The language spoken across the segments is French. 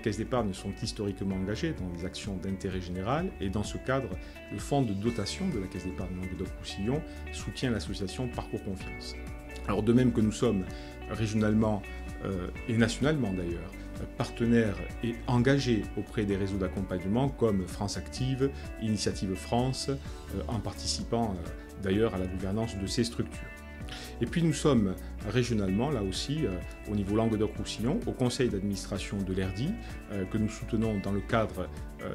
caisses d'épargne sont historiquement engagées dans des actions d'intérêt général et dans ce cadre, le fonds de dotation de la Caisse d'épargne Languedoc-Roussillon soutient l'association Parcours Confiance. Alors de même que nous sommes régionalement et nationalement d'ailleurs, partenaires et engagés auprès des réseaux d'accompagnement comme France Active, Initiative France, en participant d'ailleurs à la gouvernance de ces structures. Et puis nous sommes régionalement, là aussi, au niveau Languedoc-Roussillon, au conseil d'administration de l'ERDI, que nous soutenons dans le cadre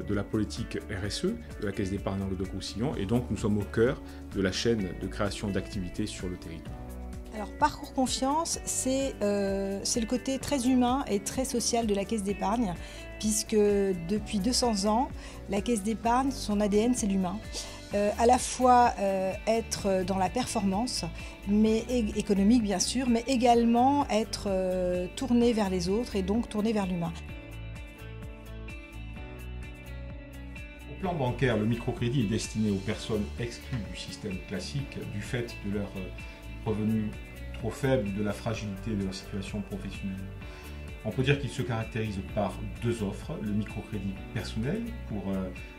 de la politique RSE de la Caisse d'épargne Languedoc-Roussillon, et donc nous sommes au cœur de la chaîne de création d'activités sur le territoire. Alors, Parcours Confiance, c'est le côté très humain et très social de la Caisse d'épargne, puisque depuis 200 ans, la Caisse d'épargne, son ADN, c'est l'humain. À la fois être dans la performance, mais économique bien sûr, mais également être tourné vers les autres et donc tourné vers l'humain. Au plan bancaire, le microcrédit est destiné aux personnes exclues du système classique du fait de leur revenus trop faibles, de la fragilité de leur situation professionnelle. On peut dire qu'il se caractérise par deux offres, le microcrédit personnel pour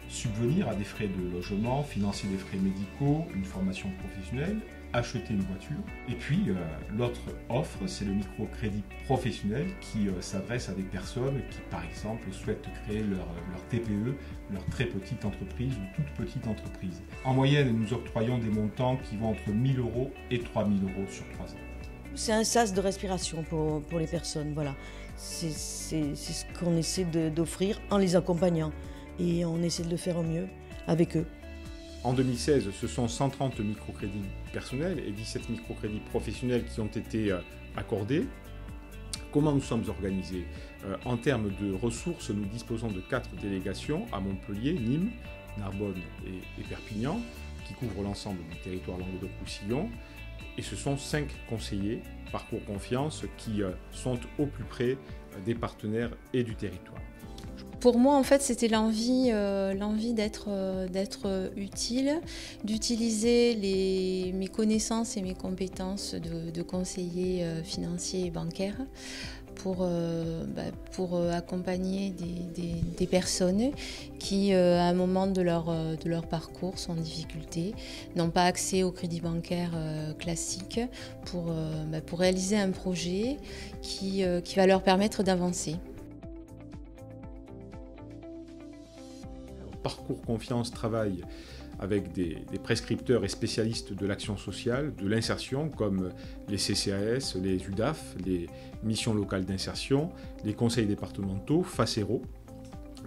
subvenir à des frais de logement, financer des frais médicaux, une formation professionnelle, acheter une voiture. Et puis l'autre offre, c'est le microcrédit professionnel qui s'adresse à des personnes qui, par exemple, souhaitent créer leur TPE, leur très petite entreprise ou toute petite entreprise. En moyenne, nous octroyons des montants qui vont entre 1 000 € et 3 000 € sur 3 ans. C'est un sas de respiration pour les personnes, voilà. C'est ce qu'on essaie d'offrir en les accompagnant et on essaie de le faire au mieux avec eux. En 2016, ce sont 130 microcrédits personnels et 17 microcrédits professionnels qui ont été accordés. Comment nous sommes organisés ? En termes de ressources, nous disposons de 4 délégations à Montpellier, Nîmes, Narbonne et Perpignan, qui couvrent l'ensemble du territoire Languedoc-Roussillon. Et ce sont 5 conseillers Parcours Confiance qui sont au plus près des partenaires et du territoire. Pour moi, en fait, c'était l'envie d'être utile, d'utiliser mes connaissances et mes compétences de conseiller financier et bancaire pour accompagner des personnes qui, à un moment de leur parcours, sont en difficulté, n'ont pas accès au crédit bancaire classique pour réaliser un projet qui va leur permettre d'avancer. Parcours Confiance travaille avec des prescripteurs et spécialistes de l'action sociale, de l'insertion, comme les CCAS, les UDAF, les missions locales d'insertion, les conseils départementaux, FACERO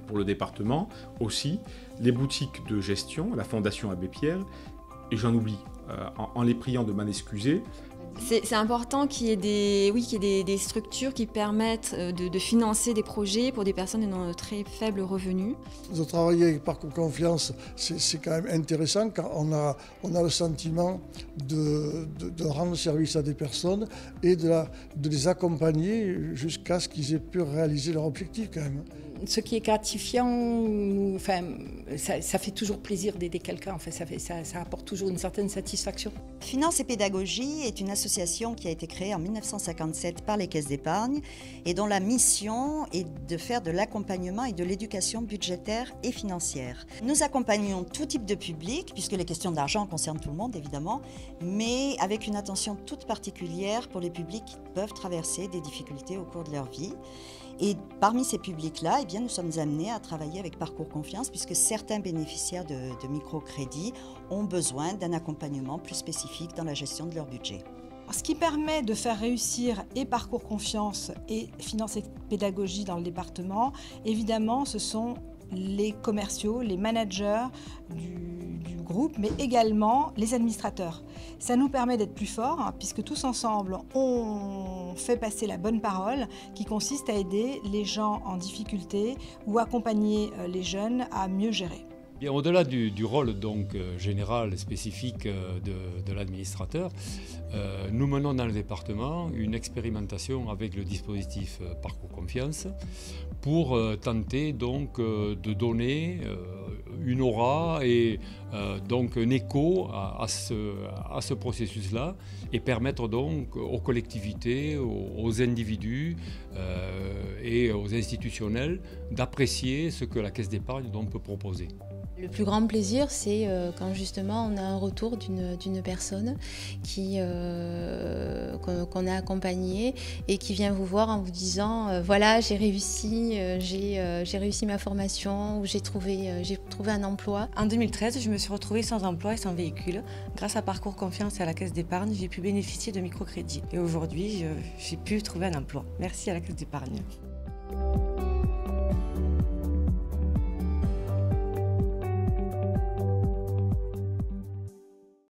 pour le département, aussi les boutiques de gestion, la Fondation Abbé Pierre, et j'en oublie, en les priant de m'en excuser. C'est important qu'il y ait des structures qui permettent de financer des projets pour des personnes ayant de très faibles revenus. De travailler avec Parcours Confiance, c'est quand même intéressant car on a le sentiment de rendre service à des personnes et de les accompagner jusqu'à ce qu'ils aient pu réaliser leur objectif quand même. Ce qui est gratifiant, ça fait toujours plaisir d'aider quelqu'un, ça apporte toujours une certaine satisfaction. Finance et Pédagogie est une association qui a été créée en 1957 par les caisses d'épargne et dont la mission est de faire de l'accompagnement et de l'éducation budgétaire et financière. Nous accompagnons tout type de public, puisque les questions d'argent concernent tout le monde évidemment, mais avec une attention toute particulière pour les publics qui peuvent traverser des difficultés au cours de leur vie. Et parmi ces publics-là, nous sommes amenés à travailler avec Parcours Confiance puisque certains bénéficiaires de microcrédits ont besoin d'un accompagnement plus spécifique dans la gestion de leur budget. Ce qui permet de faire réussir et Parcours Confiance et Finance et Pédagogie dans le département, évidemment, ce sont les commerciaux, les managers du groupe, mais également les administrateurs. Ça nous permet d'être plus forts, puisque tous ensemble, on fait passer la bonne parole qui consiste à aider les gens en difficulté ou accompagner les jeunes à mieux gérer. Bien, au-delà du rôle donc, général et spécifique de l'administrateur, nous menons dans le département une expérimentation avec le dispositif Parcours Confiance pour tenter donc, de donner une aura et donc un écho à ce processus-là et permettre donc aux collectivités, aux individus et aux institutionnels d'apprécier ce que la Caisse d'épargne peut proposer. Le plus grand plaisir, c'est quand justement on a un retour d'une personne qu'on a accompagnée et qui vient vous voir en vous disant voilà, j'ai réussi ma formation ou j'ai trouvé un emploi. En 2013, je me suis retrouvée sans emploi et sans véhicule. Grâce à Parcours Confiance et à la Caisse d'épargne, j'ai pu bénéficier de microcrédits. Et aujourd'hui, j'ai pu trouver un emploi. Merci à la Caisse d'épargne.